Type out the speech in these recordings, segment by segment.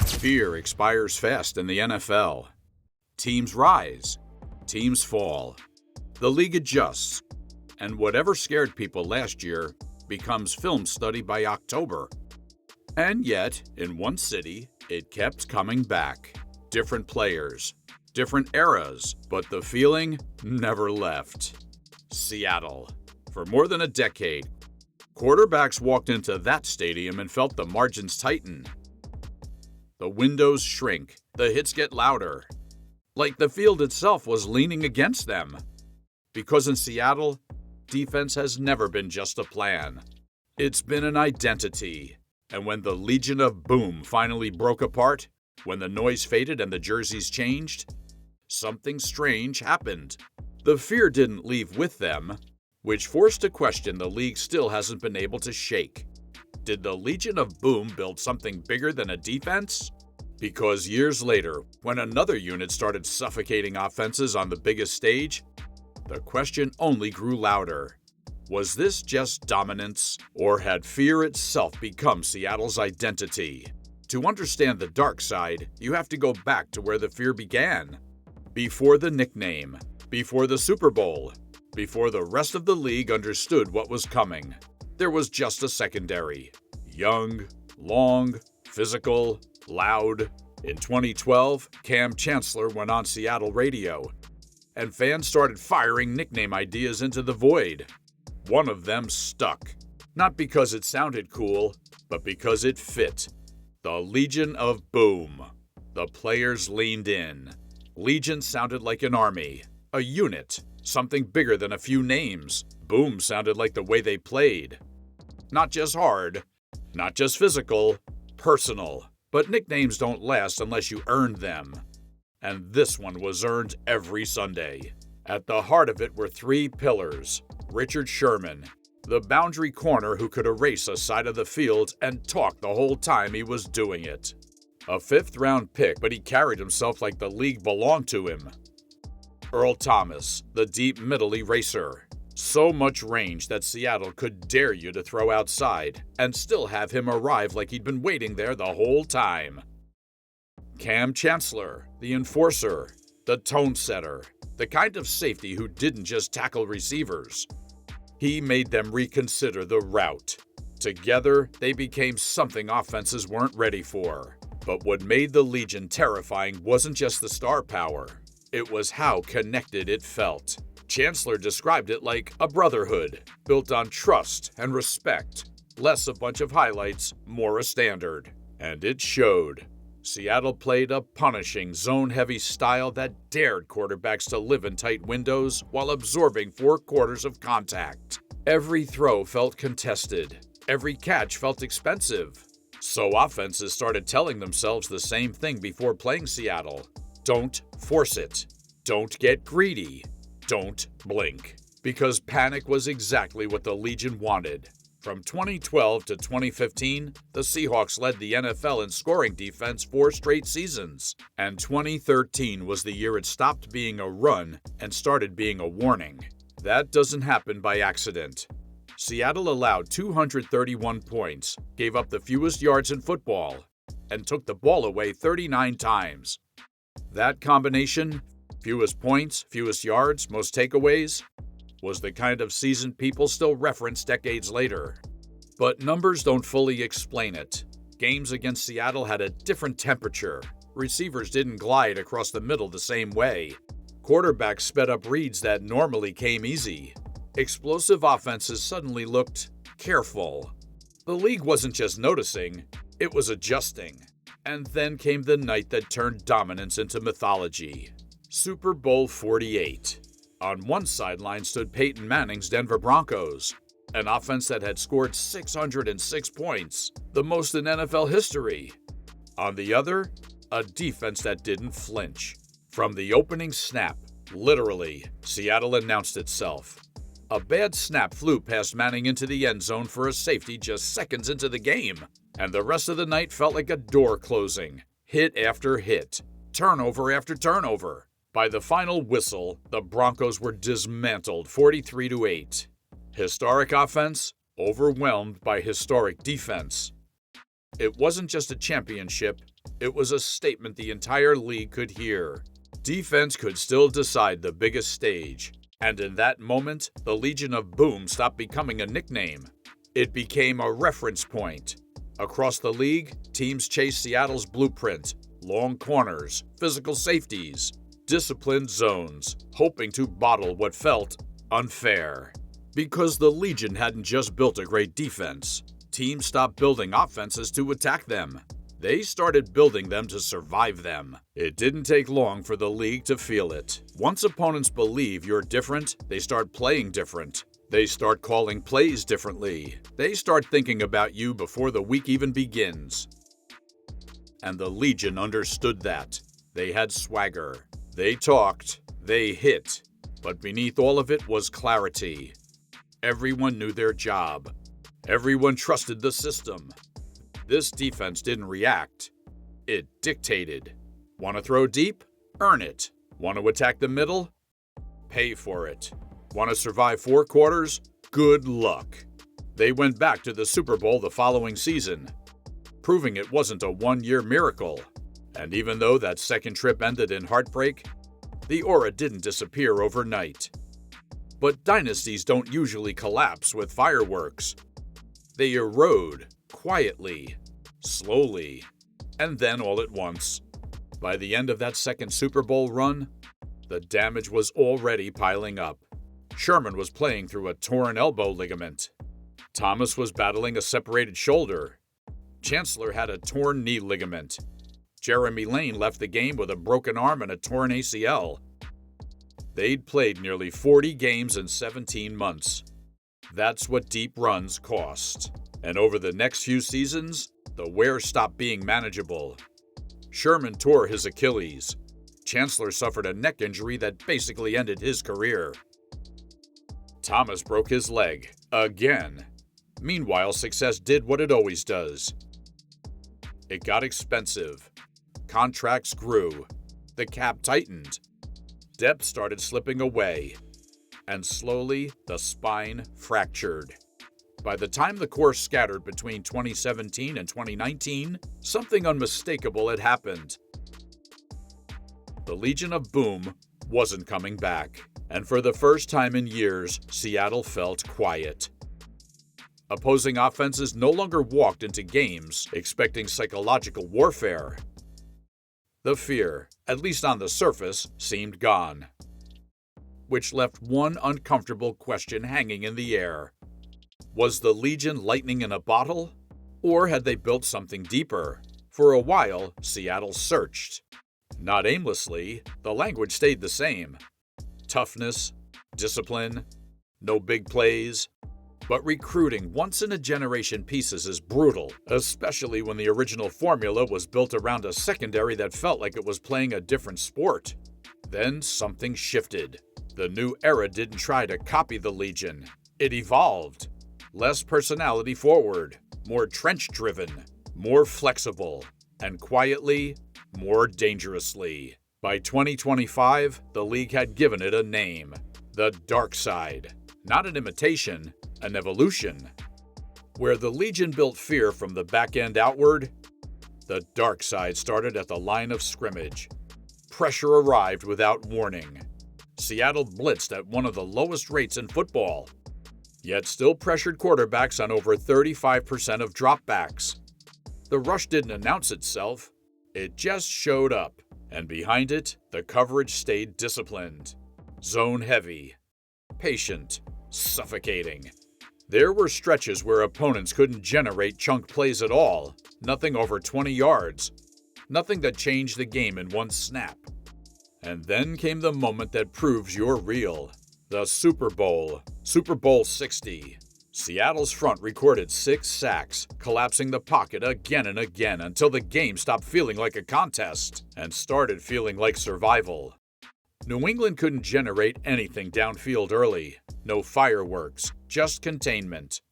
Fear expires fast in the NFL. Teams rise, teams fall. The league adjusts, and whatever scared people last year becomes film study by October. And yet, in one city, it kept coming back. Different players, different eras, but the feeling never left. Seattle. For more than a decade, quarterbacks walked into that stadium and felt the margins tighten. The windows shrink, the hits get louder, like the field itself was leaning against them. Because in Seattle, defense has never been just a plan. It's been an identity. And when the Legion of Boom finally broke apart, when the noise faded and the jerseys changed, something strange happened. The fear didn't leave with them, which forced a question the league still hasn't been able to shake. Did the Legion of Boom build something bigger than a defense? Because years later, when another unit started suffocating offenses on the biggest stage, the question only grew louder. Was this just dominance, or had fear itself become Seattle's identity? To understand the dark side, you have to go back to where the fear began. Before the nickname, before the Super Bowl, before the rest of the league understood what was coming. There was just a secondary. Young, long, physical, loud. In 2012, Kam Chancellor went on Seattle radio, and fans started firing nickname ideas into the void. One of them stuck. Not because it sounded cool, but because it fit. The Legion of Boom. The players leaned in. Legion sounded like an army, a unit, something bigger than a few names. Boom sounded like the way they played. Not just hard, not just physical, personal. But nicknames don't last unless you earned them. And this one was earned every Sunday. At the heart of it were three pillars. Richard Sherman, the boundary corner who could erase a side of the field and talk the whole time he was doing it. A fifth-round pick, but he carried himself like the league belonged to him. Earl Thomas, the deep middle eraser. So much range that Seattle could dare you to throw outside and still have him arrive like he'd been waiting there the whole time. Kam Chancellor, the enforcer, the tone setter, the kind of safety who didn't just tackle receivers. He made them reconsider the route. Together, they became something offenses weren't ready for. But what made the Legion terrifying wasn't just the star power. It was how connected it felt. Chancellor described it like a brotherhood, built on trust and respect. Less a bunch of highlights, more a standard. And it showed. Seattle played a punishing, zone-heavy style that dared quarterbacks to live in tight windows while absorbing 4 quarters of contact. Every throw felt contested. Every catch felt expensive. So offenses started telling themselves the same thing before playing Seattle. Don't force it. Don't get greedy. Don't blink. Because panic was exactly what the Legion wanted. From 2012 to 2015, the Seahawks led the NFL in scoring defense 4 straight seasons. And 2013 was the year it stopped being a run and started being a warning. That doesn't happen by accident. Seattle allowed 231 points, gave up the fewest yards in football, and took the ball away 39 times. That combination, fewest points, fewest yards, most takeaways, was the kind of season people still reference decades later. But numbers don't fully explain it. Games against Seattle had a different temperature. Receivers didn't glide across the middle the same way. Quarterbacks sped up reads that normally came easy. Explosive offenses suddenly looked careful. The league wasn't just noticing, it was adjusting. And then came the night that turned dominance into mythology. Super Bowl XLVIII. On one sideline stood Peyton Manning's Denver Broncos, an offense that had scored 606 points, the most in NFL history. On the other, a defense that didn't flinch. From the opening snap, literally, Seattle announced itself. A bad snap flew past Manning into the end zone for a safety just seconds into the game, and the rest of the night felt like a door closing. Hit after hit, turnover after turnover. By the final whistle, the Broncos were dismantled 43-8. Historic offense, overwhelmed by historic defense. It wasn't just a championship, It was a statement the entire league could hear. Defense could still decide the biggest stage. And in that moment, the Legion of Boom stopped becoming a nickname. It became a reference point. Across the league, teams chased Seattle's blueprint: long corners, physical safeties, disciplined zones, hoping to bottle what felt unfair. Because the Legion hadn't just built a great defense, teams stopped building offenses to attack them. They started building them to survive them. It didn't take long for the league to feel it. Once opponents believe you're different, they start playing different. They start calling plays differently. They start thinking about you before the week even begins. And the Legion understood that. They had swagger. They talked. They hit. But beneath all of it was clarity. Everyone knew their job. Everyone trusted the system. This defense didn't react. It dictated. Want to throw deep? Earn it. Want to attack the middle? Pay for it. Want to survive 4 quarters? Good luck. They went back to the Super Bowl the following season, proving it wasn't a one-year miracle. And even though that second trip ended in heartbreak, the aura didn't disappear overnight. But dynasties don't usually collapse with fireworks. They erode quietly, slowly, and then all at once. By the end of that second Super Bowl run, the damage was already piling up. Sherman was playing through a torn elbow ligament. Thomas was battling a separated shoulder. Chancellor had a torn knee ligament. Jeremy Lane left the game with a broken arm and a torn ACL. They'd played nearly 40 games in 17 months. That's what deep runs cost. And over the next few seasons, the wear stopped being manageable. Sherman tore his Achilles. Chancellor suffered a neck injury that basically ended his career. Thomas broke his leg, again. Meanwhile, success did what it always does. It got expensive. Contracts grew. The cap tightened. Depth started slipping away. And slowly, the spine fractured. By the time the core scattered between 2017 and 2019, something unmistakable had happened. The Legion of Boom wasn't coming back. And for the first time in years, Seattle felt quiet. Opposing offenses no longer walked into games expecting psychological warfare. The fear, at least on the surface, seemed gone, which left one uncomfortable question hanging in the air. Was the Legion lightning in a bottle? Or had they built something deeper? For a while, Seattle searched. Not aimlessly, the language stayed the same. Toughness, discipline, no big plays. But recruiting once-in-a-generation pieces is brutal, especially when the original formula was built around a secondary that felt like it was playing a different sport. Then something shifted. The new era didn't try to copy the Legion. It evolved. Less personality forward, more trench-driven, more flexible, and quietly, more dangerously. By 2025, the league had given it a name: the Dark Side. Not an imitation, an evolution. Where the Legion built fear from the back end outward, the Dark Side started at the line of scrimmage. Pressure arrived without warning. Seattle blitzed at one of the lowest rates in football, yet still pressured quarterbacks on over 35% of dropbacks. The rush didn't announce itself, it just showed up. And behind it, the coverage stayed disciplined, zone heavy, patient, suffocating. There were stretches where opponents couldn't generate chunk plays at all, nothing over 20 yards, nothing that changed the game in one snap. And then came the moment that proves you're real: the Super Bowl XLVIII. Seattle's front recorded 6 sacks, collapsing the pocket again and again until the game stopped feeling like a contest and started feeling like survival. New England couldn't generate anything downfield early. No fireworks, just containment.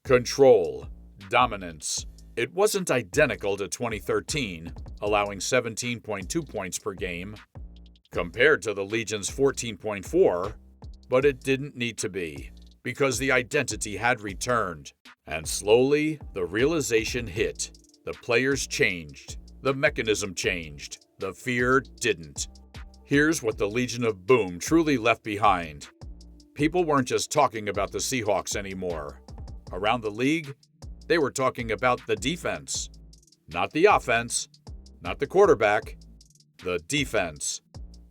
Control. Dominance. It wasn't identical to 2013, allowing 17.2 points per game, compared to the Legion's 14.4, but it didn't need to be, because the identity had returned. And slowly, the realization hit. The players changed. The mechanism changed. The fear didn't. Here's what the Legion of Boom truly left behind. People weren't just talking about the Seahawks anymore. Around the league, they were talking about the defense. Not the offense, not the quarterback, the defense.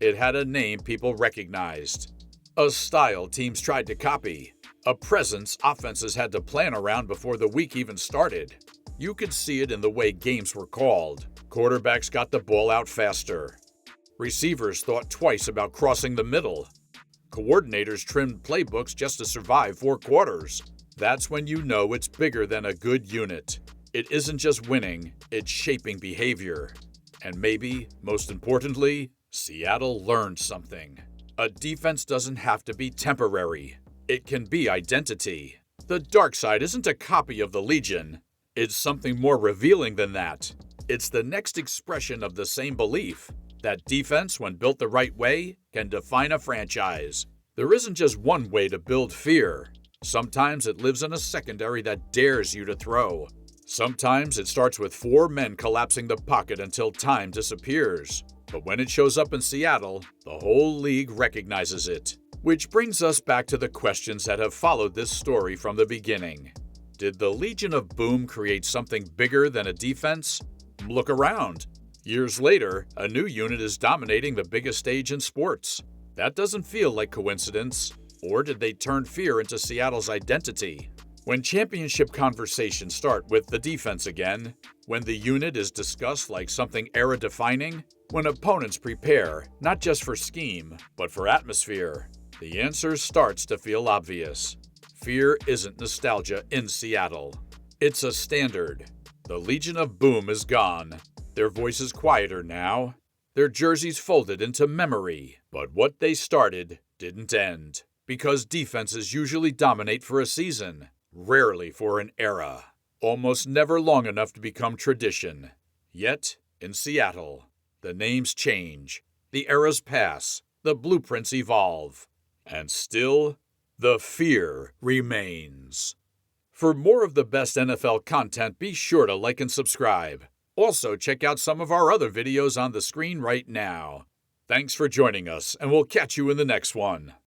It had a name people recognized, a style teams tried to copy, a presence offenses had to plan around before the week even started. You could see it in the way games were called. Quarterbacks got the ball out faster. Receivers thought twice about crossing the middle. Coordinators trimmed playbooks just to survive 4 quarters. That's when you know it's bigger than a good unit. It isn't just winning, it's shaping behavior. And maybe, most importantly, Seattle learned something. A defense doesn't have to be temporary. It can be identity. The dark side isn't a copy of the Legion. It's something more revealing than that. It's the next expression of the same belief. That defense, when built the right way, can define a franchise. There isn't just one way to build fear. Sometimes it lives in a secondary that dares you to throw. Sometimes it starts with 4 men collapsing the pocket until time disappears. But when it shows up in Seattle, the whole league recognizes it. Which brings us back to the questions that have followed this story from the beginning. Did the Legion of Boom create something bigger than a defense? Look around. Years later, a new unit is dominating the biggest stage in sports. That doesn't feel like coincidence. Or did they turn fear into Seattle's identity? When championship conversations start with the defense again, when the unit is discussed like something era-defining, when opponents prepare not just for scheme, but for atmosphere, the answer starts to feel obvious. Fear isn't nostalgia in Seattle. It's a standard. The Legion of Boom is gone. Their voices quieter now. Their jerseys folded into memory. But what they started didn't end. Because defenses usually dominate for a season, rarely for an era. Almost never long enough to become tradition. Yet, in Seattle, the names change. The eras pass. The blueprints evolve. And still, the fear remains. For more of the best NFL content, be sure to like and subscribe. Also, check out some of our other videos on the screen right now. Thanks for joining us, and we'll catch you in the next one.